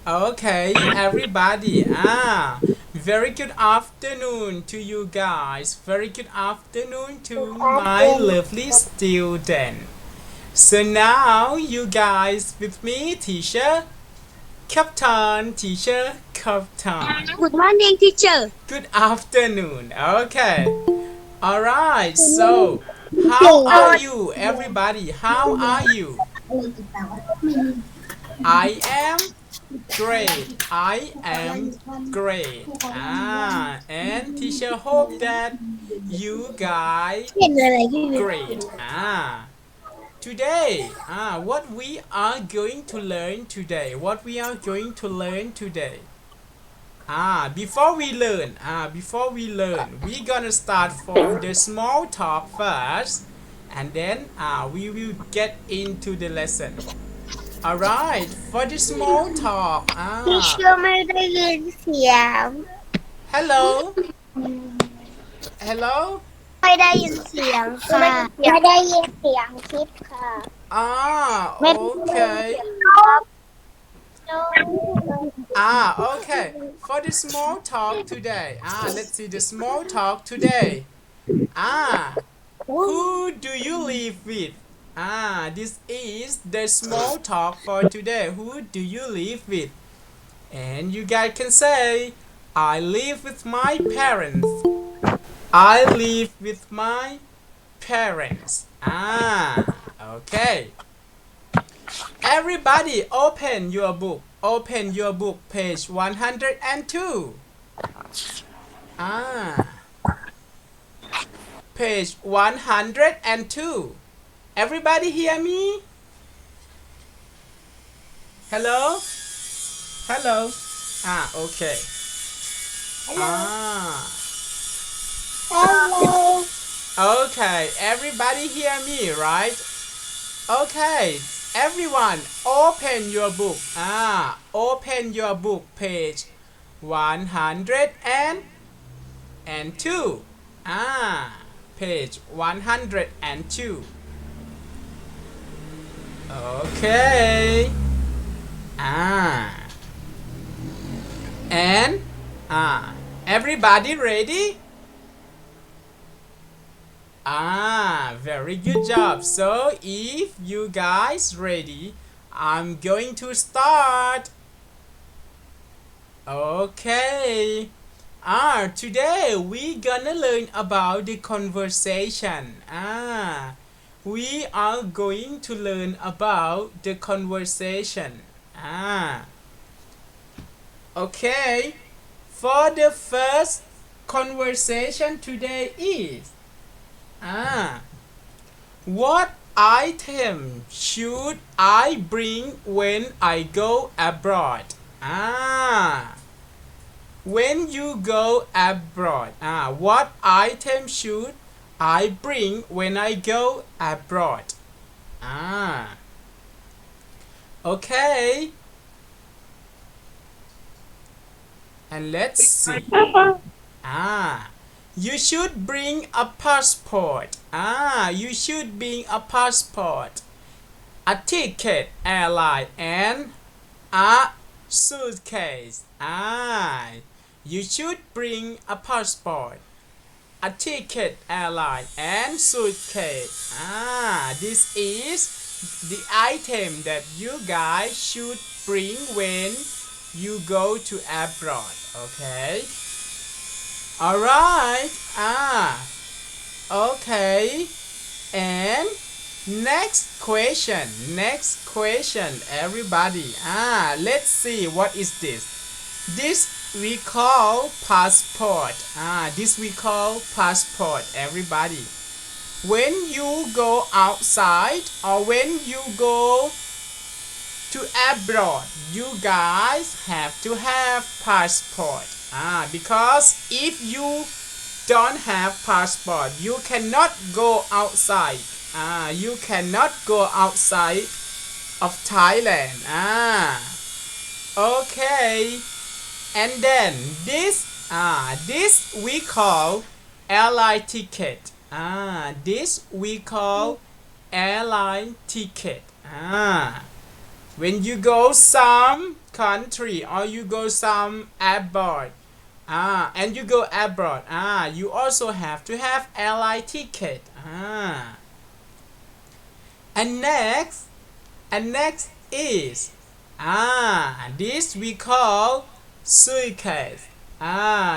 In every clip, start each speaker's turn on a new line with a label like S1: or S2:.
S1: Okay, everybody. Very good afternoon to you guys. Very good afternoon to my lovely student. So now you guys with me, teacher Captain, teacher Captain.
S2: Good morning, teacher.
S1: Good afternoon. Okay. All right. So, how are you, everybody? How are you? I am great. I am great. And teacher hope that you guys
S2: เห็นอะไรที่
S1: great. Today, what we are going to learn today? What we are going to learn today? Before we learn, we gonna start from the small talk first, and then we will get into the lesson. Alright, for the small talk.
S2: ที่เชื่อไม่ได้ยินเสียง
S1: Hello, hello.
S2: ไม่ได้ยินเสียงค่ะไม่ได้ยินเสียงคลิปค่ะ
S1: Okay. Okay. For the small talk today. Let's see the small talk today. Who do you live with? This is the small talk for today. Who do you live with? And you guys can say, I live with my parents. I live with my parents. Okay. Everybody open your book. Open your book, page 102. Page 102. Everybody hear me? Hello? Hello? Okay.
S2: Hello.
S1: Okay, everybody hear me, right? Okay, everyone, open your book. Open your book, page 102. Page 102. Okay. And everybody ready? Very good job. So if you guys ready, I'm going to start. Okay. Today we gonna learn about the conversation. We are going to learn about the conversation. Okay. For the first conversation today is what item should I bring when I go abroad? When you go abroad, what item should I bring when I go abroad? Okay. And let's see. You should bring a passport. You should bring a passport, a ticket, airline, and a suitcase. You should bring a passport, a ticket, airline, and suitcase. This is the item that you guys should bring when you go to abroad. Okay. Alright. Okay. And next question. Next question, everybody. Let's see what is this. This we call passport. This we call passport, everybody. When you go outside or when you go to abroad, you guys have to have passport. Because if you don't have passport, you cannot go outside. You cannot go outside of Thailand. Okay. And then this we call airline ticket. This we call airline ticket. When you go some country or you go some abroad, and you go abroad, you also have to have airline ticket. And next, is, this we call suitcase.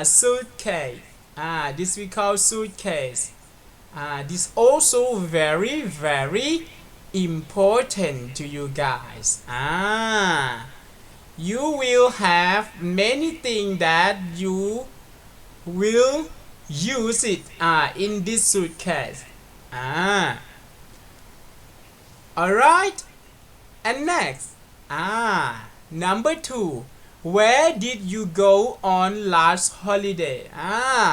S1: Suitcase. This we call suitcase. This also very very important to you guys. You will have many things that you will use it in this suitcase. Alright, and next, number 2, where did you go on last holiday?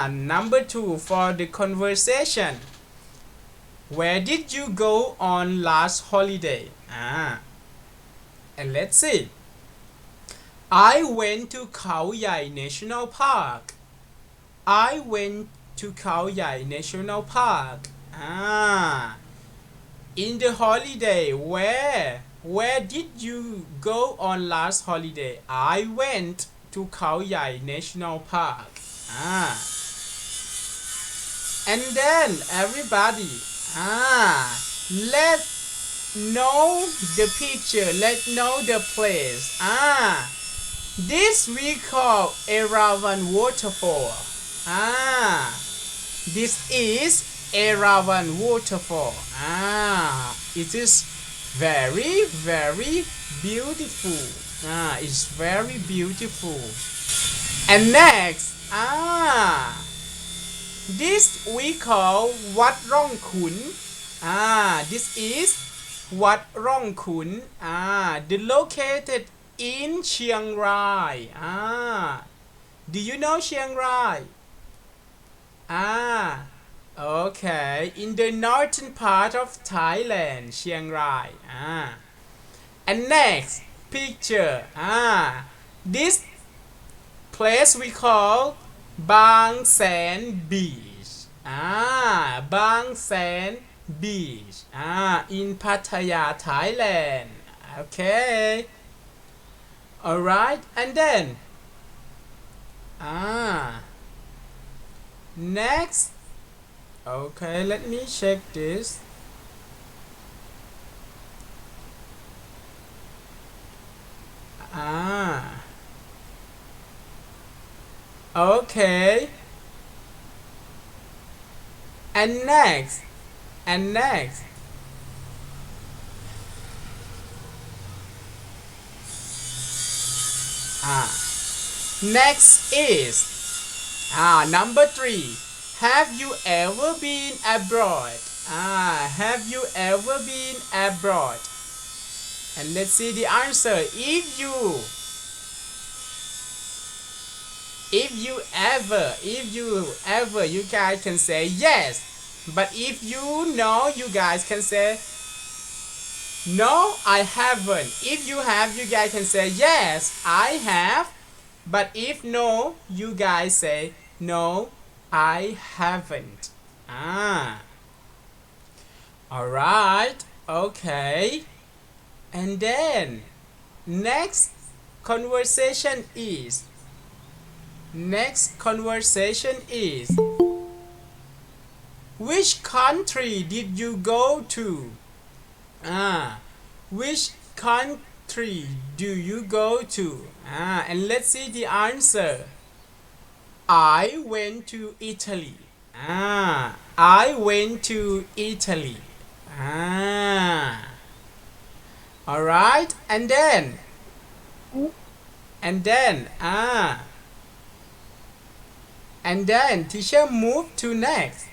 S1: Number 2 for the conversation. Where did you go on last holiday? And let's see. I went to Khao Yai National Park. I went to Khao Yai National Park. In the holiday, where did you go on last holiday? I went to Khao Yai National Park. And then everybody, let know the picture, let know the place. This we call Erawan waterfall. This is Erawan waterfall. It is very very beautiful. It's very beautiful. And next, this we call Wat Rong Khun. This is Wat Rong Khun. The located in Chiang Rai. Do you know Chiang Rai? Okay, in the northern part of Thailand, Chiang Rai. And next picture, this place we call Bang San Beach. Bang San Beach. In Pattaya, Thailand. Okay. Alright, and then next. Okay, let me check this. Okay. And next. Next is number 3. Have you ever been abroad? Have you ever been abroad? And let's see the answer. If you ever, you guys can say yes. But if you know, you guys can say no, I haven't. If you have, you guys can say yes, I have. But if no, you guys say no, I haven't. Alright, okay. And then next conversation is which country did you go to? Which country do you go to? And let's see the answer. I went to Italy. I went to Italy. Alright, and then teacher move to next.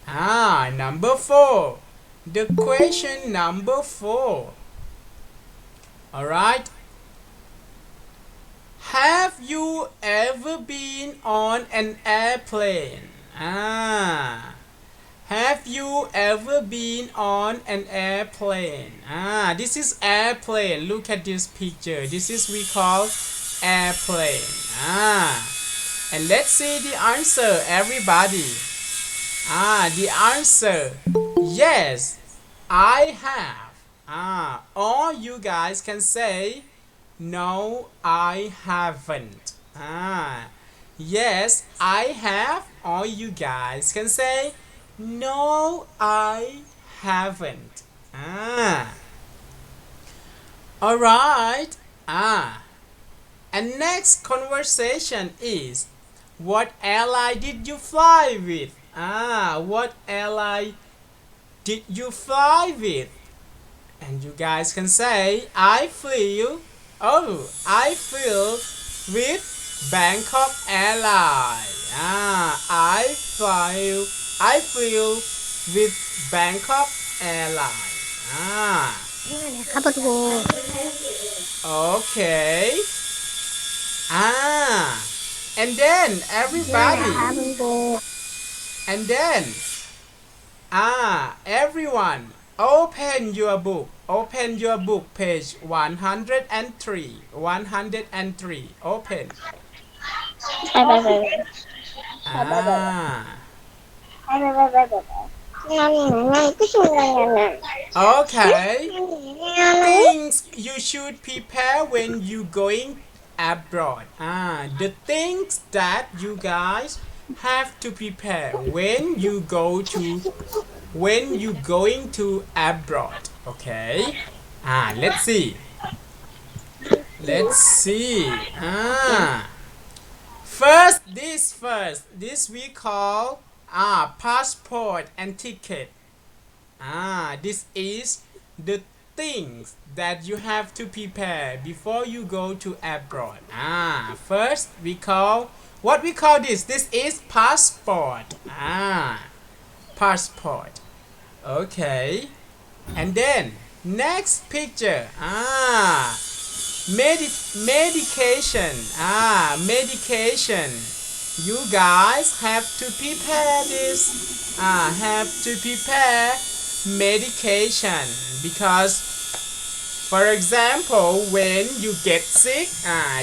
S1: Number 4. The question number 4. Alright. Have you ever been on an airplane? Have you ever been on an airplane? This is airplane. Look at this picture. This is we call airplane. And let's see the answer, everybody. The answer, yes, I have. or you guys can say no, I haven't. Yes, I have, or you guys can say no, I haven't. All right. And next conversation is, what airline did you fly with? What airline did you fly with? And you guys can say, I flew with Bangkok Airline. I flew with Bangkok Airline.
S2: นั่นแหละครับคุณครู
S1: Okay. Ah, and then
S2: นั่นแหละ
S1: everybody,
S2: ครับคุณครู
S1: and then everyone, open your book, page 103, 103, open.
S2: ไป
S1: Ah,
S2: นั่นก็ชวนกันนะ
S1: okay. Things you should prepare when you going abroad. The things that you guys have to prepare when you going to abroad. Okay. Let's see. This we call passport and ticket. This is the things that you have to prepare before you go to abroad. First we call, what we call this? This is passport. Passport. Okay. And then next picture. Medication. Medication. You guys have to prepare this. Have to prepare medication, because for example when you get sick,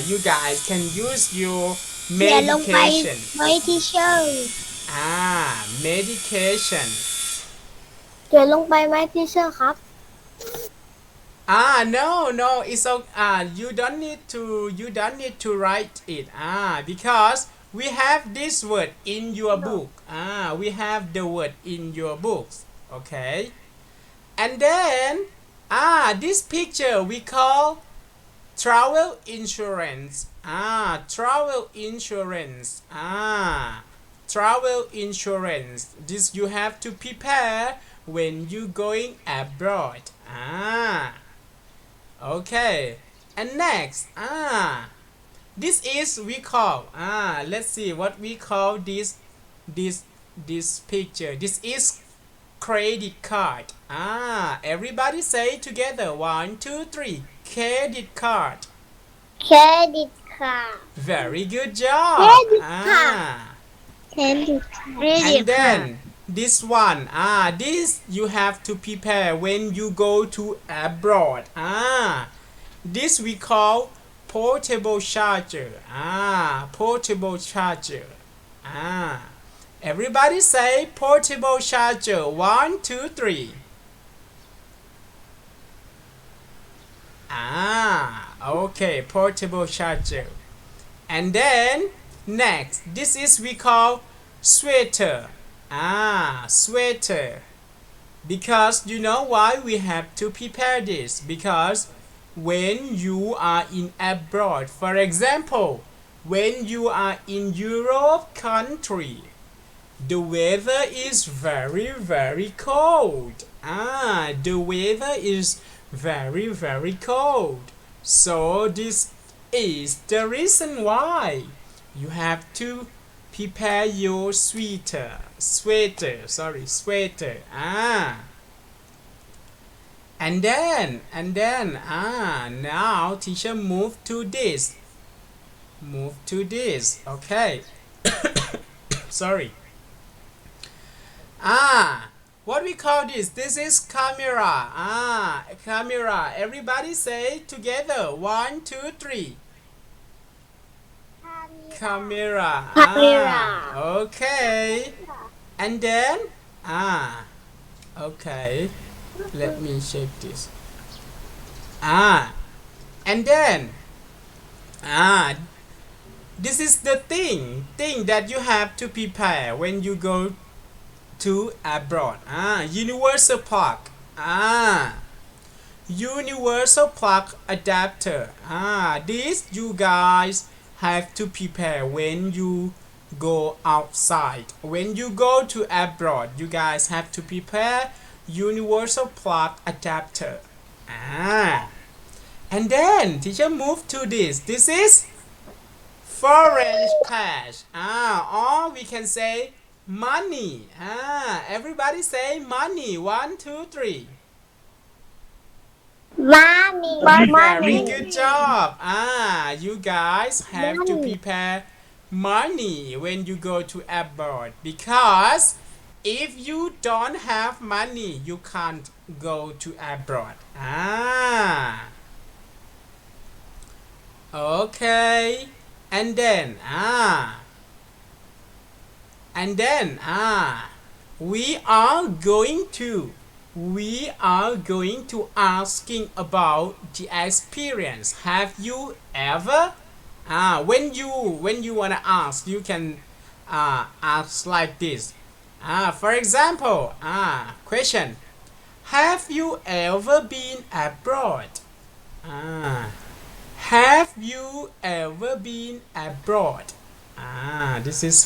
S1: you guys can use your
S2: เขียนลงไป
S1: medication.
S2: ไว้ที่เชอร์
S1: Medication.
S2: เขียนลงไปไว้ที่เชอร์ครับ
S1: No, it's okay. You don't need to write it. Because we have this word in your book. We have the word in your books. Okay. And then this picture we call travel insurance. Travel insurance. Travel insurance. This you have to prepare when you going abroad. Okay. And next, this is we call, let's see what we call this picture. This is credit card. Everybody say together, 1, 2, 3, credit card.
S2: เครดิตค่ะ
S1: Very good job.
S2: Credit card. เครดิตค่ะ
S1: And then this one, this you have to prepare when you go to abroad. This we call portable charger. Portable charger. Everybody say portable charger. 1, 2, 3. Okay, portable charger. And then next, this is we call sweater. Sweater. Because you know why we have to prepare this? Because when you are in abroad, for example, when you are in Europe country, the weather is very cold. The weather is very cold. So this is the reason why you have to prepare your sweater. And then now teacher move to this. Okay. Sorry. What we call this? This is camera. Camera. Everybody say together, 1, 2, 3. Camera.
S2: Camera.
S1: Okay. And then okay, let me check this. Ah, and then ah, this is the thing that you have to prepare when you go to abroad. Universal plug. Universal plug adapter. This you guys have to prepare when you go outside. When you go to abroad, you guys have to prepare universal plug adapter. And then teacher move to this. This is foreign cash. Or we can say money. Everybody say money. 1, 2, 3.
S2: Money.
S1: Very
S2: Money.
S1: good job. You guys have to
S2: Money.
S1: prepare money when you go to abroad because if you don't have money, you can't go to abroad. Okay. And then we are going to asking about the experience. Have you ever when you want to ask, you can ask like this. For example, question: have you ever been abroad? Have you ever been abroad? This is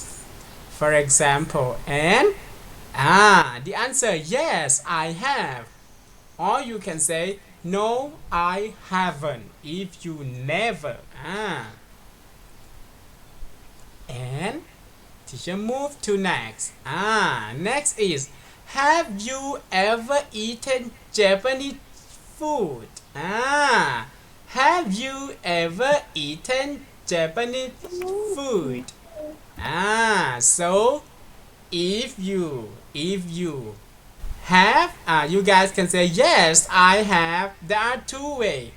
S1: for example. And the answer: yes, I have. Or you can say no, I haven't, if you never. And teacher move to next. Next is: have you ever eaten Japanese food? Have you ever eaten Japanese food? So if you have, you guys can say yes, I have. There are two ways.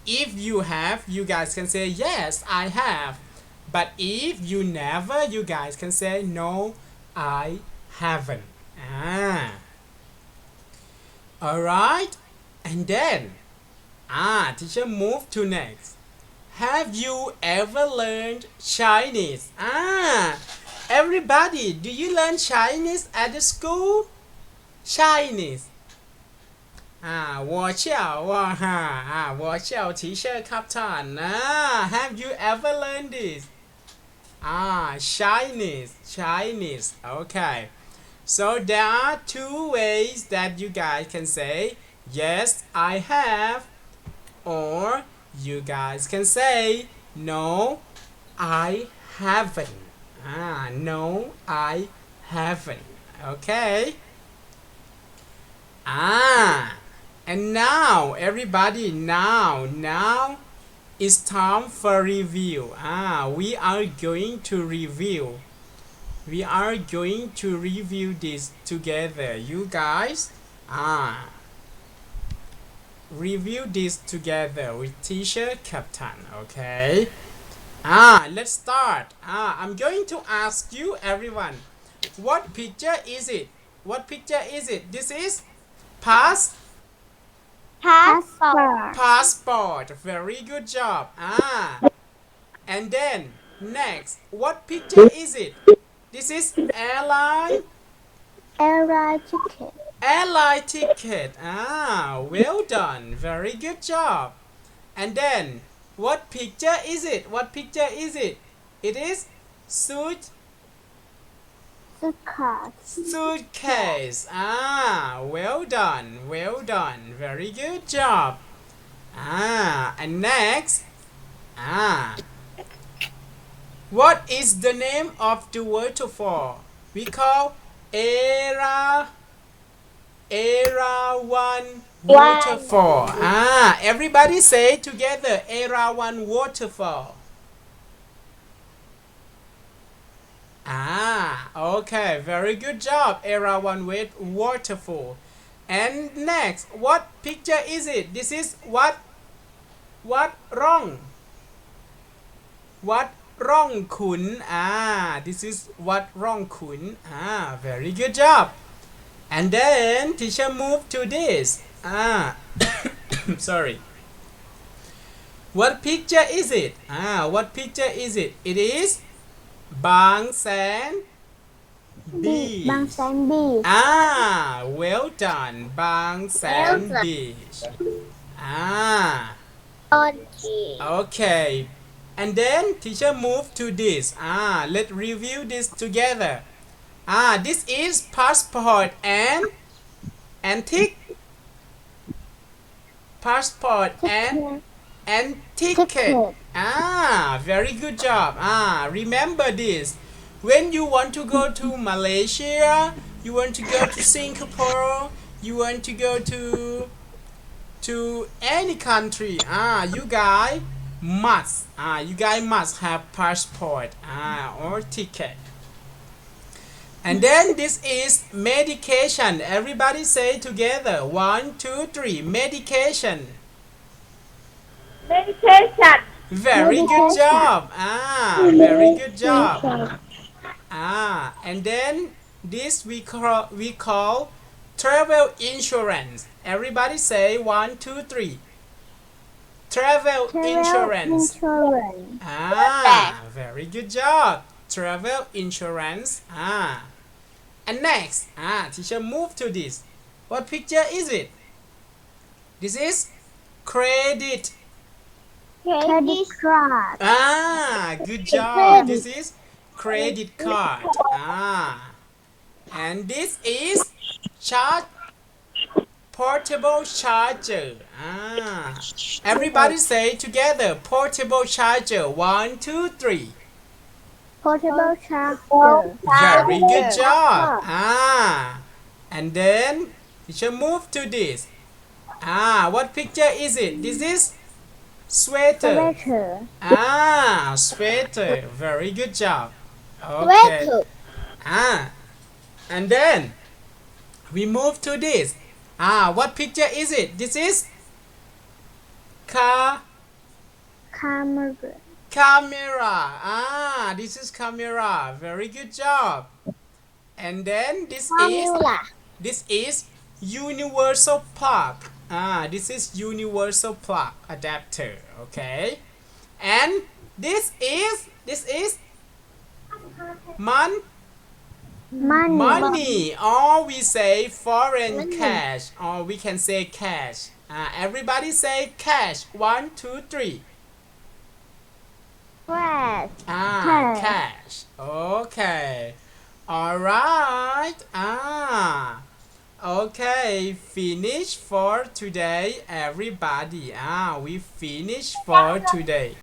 S1: If you have, you guys can say yes, I have. But if you never, you guys can say no, I haven't. Alright. And then teacher move to next. Have you ever learned Chinese? Everybody, do you learn Chinese at the school? Chinese. 我叫 teacher ครับท่าน Have you ever learned this? Chinese. Okay. So there are two ways that you guys can say yes, I have, or you guys can say no, I haven't. No, I haven't. Okay. And now everybody, now it's time for review. We are going to review this together. You guys review this together with teacher Captain. Okay. Let's start. I'm going to ask you, everyone, what picture is it? This is passport. Very good job. And then next, what picture is it? This is airline
S2: Ticket.
S1: ticket. Well done. Very good job. And then what picture is it? It is suitcase. Well done. Very good job. And next, what is the name of the waterfall? We call Era 1 waterfall. Everybody say together, Era 1 waterfall. Okay, very good job. Era 1 waterfall. And next, what picture is it? This is what wrong? What wrong kun? This is what wrong kun. Very good job. And then teacher move to this. Sorry. What picture is it? What picture is it? It is Bang San
S2: บางแส
S1: Beach.
S2: นบีช
S1: Well done. Bang
S2: แล้ว
S1: San
S2: จะ
S1: Beach. Ah,
S2: โอเค
S1: okay. And then teacher move to this. Let's review this together. This is passport and passport
S2: ทิเก็ต
S1: and ticket.
S2: Ticket.
S1: Very good job. Remember this. When you want to go to Malaysia, you want to go to Singapore, you want to go to any country. You guys must have passport or ticket. And then this is medication. Everybody say together. 1, 2, 3. Medication.
S2: meditation
S1: Very good job. Very good job. And then this we call travel insurance. Everybody say 1, 2, 3. Travel insurance. Very good job. Travel insurance. And next, teacher move to this. What picture is it? This is credit.
S2: credit card
S1: Good job.
S2: Credit.
S1: This is credit card. And this is charge portable charger. Everybody say together portable charger. 1, 2, 3.
S2: portable charger
S1: Very good job. And then teacher move to this. What picture is it? This is sweater.
S2: sweater
S1: Sweater. Very good job. Okay.
S2: sweater
S1: And then we move to this. What picture is it? This is
S2: camera
S1: camera. This is camera. Very good job. And then
S2: formula
S1: this is universal plug. This is universal plug adapter. Okay. And this is money. Or we say foreign
S2: Money.
S1: cash. Or we can say cash. Everybody say cash. 1, 2, 3.
S2: Cash.
S1: Cash. Okay. All right. Okay. Finish for today, everybody. We finish for today.